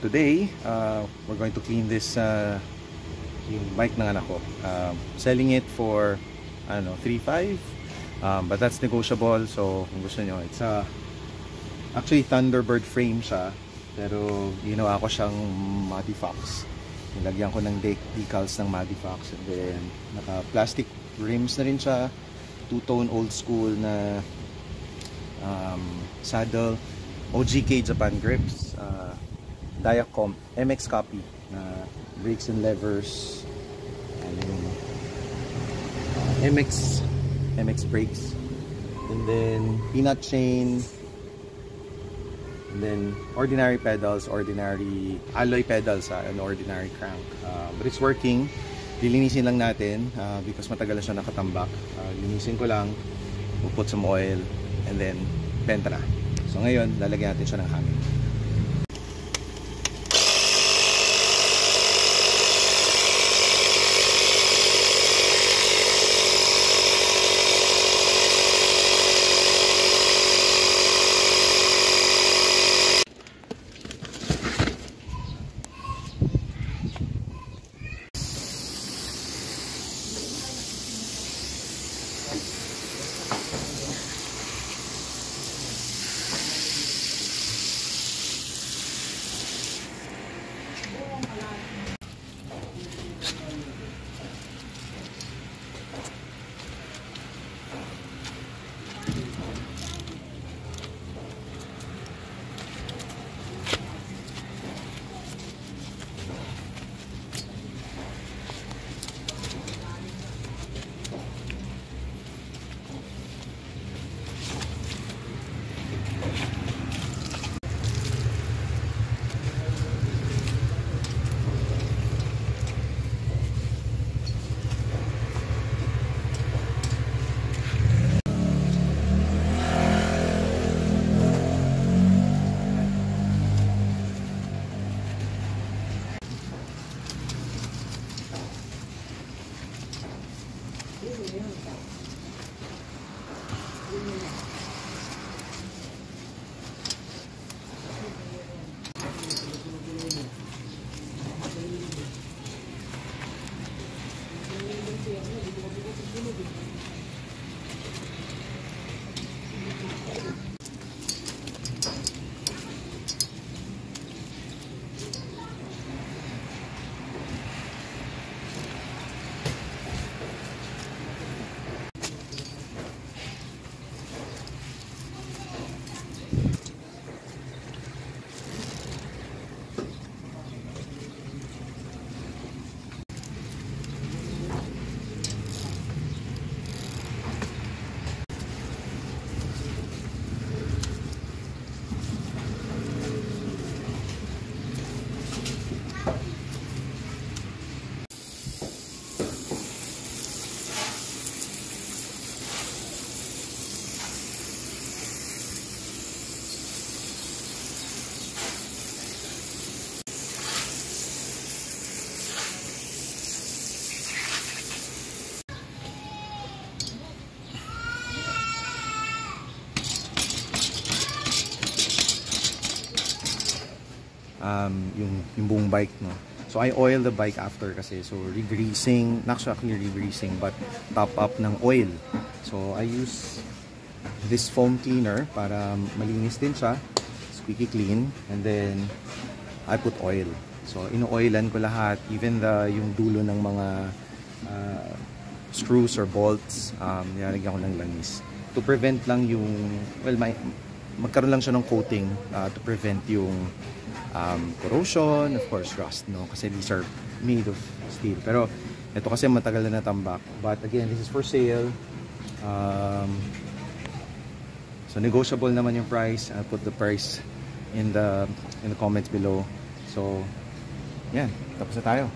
today, we're going to clean this yung bike ng anak ko. Selling it for, I don't know, 3.5. But that's negotiable. So kung gusto nyo, it's actually Thunderbird frame siya. Pero ginawa ko siyang Muddy Fox. Nilagyan ko ng decals ng Muddy Fox. And then naka-plastic rims na rin siya. Two-tone old school na saddle. OGK Japan grips. Diacom MX copy na brakes and levers. MX brakes. And then peanut chain. And then ordinary pedals, ordinary alloy pedals, and ordinary crank. But it's working. Lilinisin lang natin because matagal na siya nakatambak. Linisin ko lang, we'll put some oil, and then benta na. So ngayon, lalagyan natin siya ng hangin. Yung buong bike, no? So I oil the bike after kasi, so re-greasing, not actually re-greasing but top up ng oil. So I use this foam cleaner para malinis din siya, squeaky clean, and then I put oil. So ino-oilan ko lahat, even yung dulo ng mga screws or bolts, nilalagyan ko ng langis to prevent lang yung, well, magkaroon lang siya ng coating to prevent yung corrosion, of course rust, no? Kasi these are made of steel. Pero ito kasi matagal na natambak. But again, this is for sale. So negotiable naman yung price. I'll put the price in the comments below. So yan, tapos na tayo.